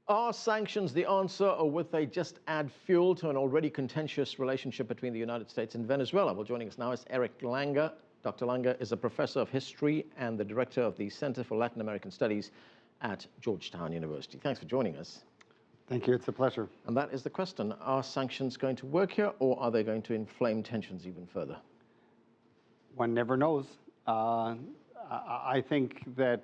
Are sanctions the answer, or would they just add fuel to an already contentious relationship between the United States and Venezuela? Well, joining us now is Erick Langer. Dr. Langer is a professor of history and the director of the Center for Latin American Studies at Georgetown University. Thanks for joining us. Thank you. It's a pleasure. And that is the question. Are sanctions going to work here, or are they going to inflame tensions even further? One never knows. I think that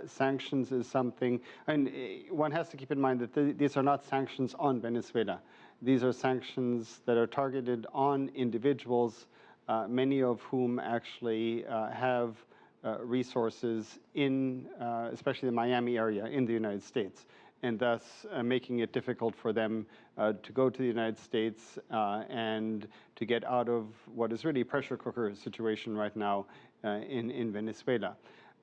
sanctions is something, and one has to keep in mind that these are not sanctions on Venezuela. These are sanctions that are targeted on individuals, many of whom actually have resources in, especially the Miami area in the United States, and thus making it difficult for them to go to the United States and to get out of what is really a pressure cooker situation right now in Venezuela.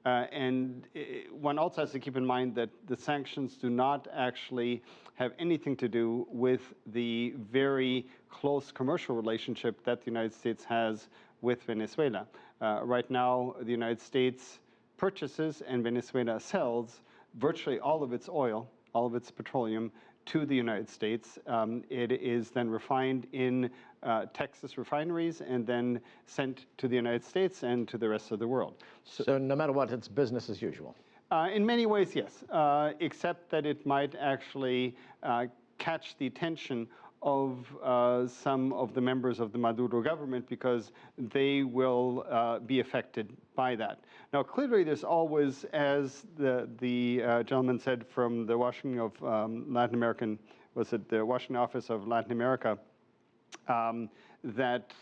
And one also has to keep in mind that the sanctions do not actually have anything to do with the very close commercial relationship that the United States has with Venezuela. Right now, the United States purchases and Venezuela sells virtually all of its oil, all of its petroleum, to the United States. It is then refined in Texas refineries and then sent to the United States and to the rest of the world. So no matter what, it's business as usual? In many ways, yes, except that it might actually catch the attention of some of the members of the Maduro government, because they will be affected by that. Now, clearly, there's always, as the gentleman said from the Washington of Latin American, was it the Washington office of Latin America, that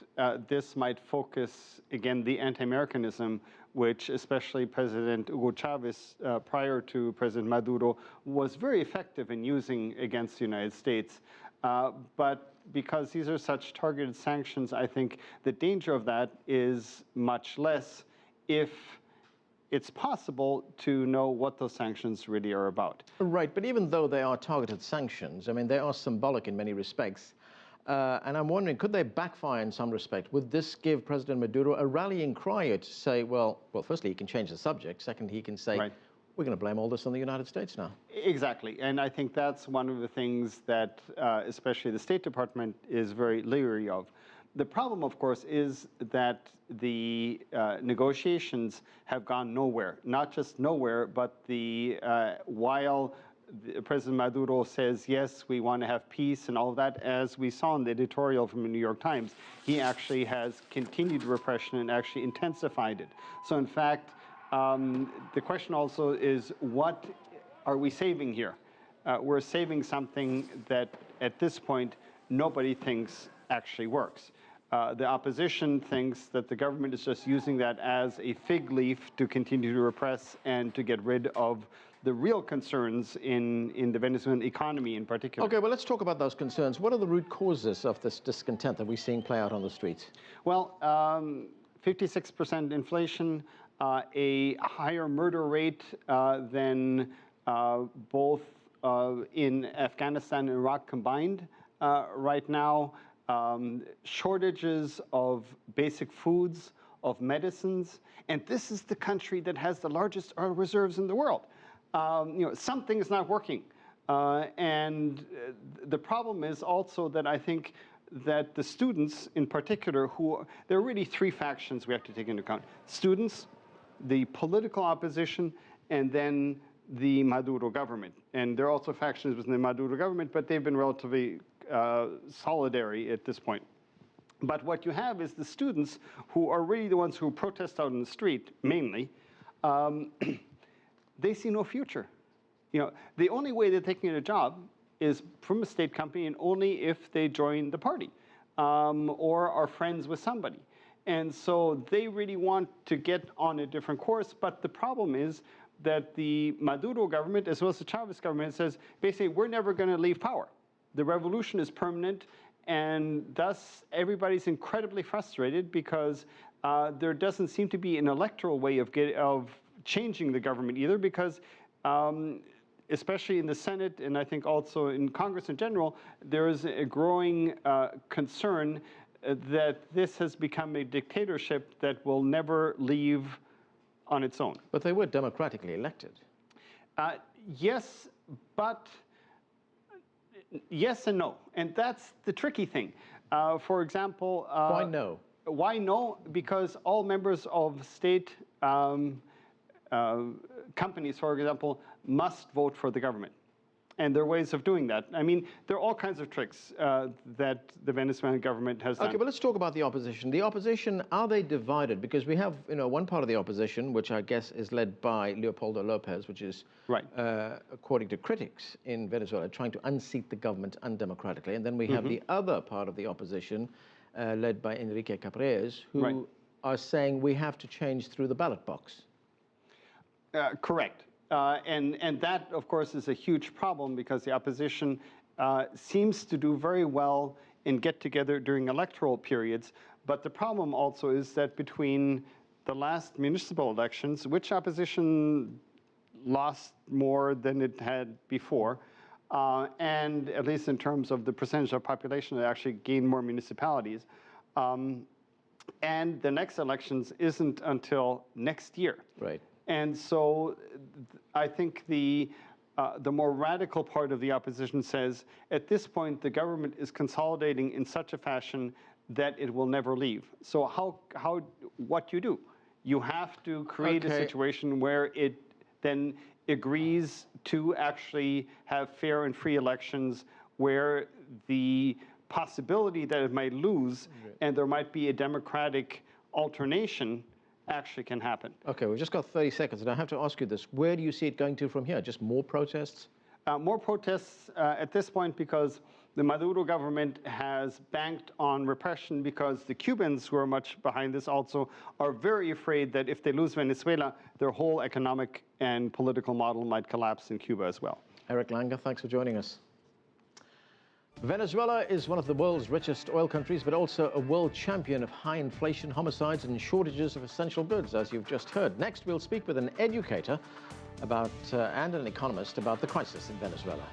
this might focus, again, the anti-Americanism, which especially President Hugo Chavez, prior to President Maduro, was very effective in using against the United States. But because these are such targeted sanctions, I think the danger of that is much less if it's possible to know what those sanctions really are about. Right, but even though they are targeted sanctions, I mean, they are symbolic in many respects. And I'm wondering, could they backfire in some respect? Would this give President Maduro a rallying cry to say, well, firstly, he can change the subject. Second, he can say, right, we're going to blame all this on the United States now. Exactly. And I think that's one of the things that especially the State Department is very leery of. The problem, of course, is that the negotiations have gone nowhere. Not just nowhere, but while President Maduro says, yes, we want to have peace and all of that, as we saw in the editorial from the New York Times, he actually has continued repression and actually intensified it. So in fact, the question also is, what are we saving here? We're saving something that at this point nobody thinks actually works. The opposition thinks that the government is just using that as a fig leaf to continue to repress and to get rid of the real concerns in the Venezuelan economy in particular. Okay, well, let's talk about those concerns. What are the root causes of this discontent that we're seeing play out on the streets? Well, 56% inflation, a higher murder rate than both in Afghanistan and Iraq combined right now, shortages of basic foods, of medicines, and this is the country that has the largest oil reserves in the world. Something is not working. And the problem is also that I think that the students in particular, there are really three factions we have to take into account. Students, the political opposition, and then the Maduro government. And there are also factions within the Maduro government, but they've been relatively solidary at this point. But what you have is the students, who are really the ones who protest out in the street, mainly, they see no future. The only way that they can get a job is from a state company, and only if they join the party or are friends with somebody. And so they really want to get on a different course. But the problem is that the Maduro government, as well as the Chavez government, says, basically, we're never going to leave power. The revolution is permanent, and thus everybody's incredibly frustrated because there doesn't seem to be an electoral way of changing the government either, because especially in the Senate, and I think also in Congress in general, there is a growing concern that this has become a dictatorship that will never leave on its own. But they were democratically elected. Yes, but Yes and no, and that's the tricky thing. For example, Why no? Why no? Because all members of state companies, for example, must vote for the government. And there are ways of doing that. I mean, there are all kinds of tricks that the Venezuelan government has done. Okay, but let's talk about the opposition. The opposition, are they divided? Because we have, one part of the opposition, which I guess is led by Leopoldo Lopez, which is, right. According to critics in Venezuela, trying to unseat the government undemocratically. And then we have the other part of the opposition, led by Enrique Capriles, who are saying we have to change through the ballot box. Correct. And that, of course, is a huge problem because the opposition seems to do very well in get-together during electoral periods. But the problem also is that between the last municipal elections, which opposition lost more than it had before, and at least in terms of the percentage of population that actually gained more municipalities, and the next elections isn't until next year. Right. And so I think the more radical part of the opposition says, at this point, the government is consolidating in such a fashion that it will never leave. So what you do? You have to create a situation where it then agrees to actually have fair and free elections where the possibility that it might lose and there might be a democratic alternation actually can happen. Okay, we've just got 30 seconds, and I have to ask you this. Where do you see it going to from here? Just more protests? More protests at this point because the Maduro government has banked on repression because the Cubans, who are much behind this also, are very afraid that if they lose Venezuela, their whole economic and political model might collapse in Cuba as well. Erick Langer, thanks for joining us. Venezuela is one of the world's richest oil countries, but also a world champion of high inflation, homicides, and shortages of essential goods, as you've just heard. Next, we'll speak with an educator and an economist about the crisis in Venezuela.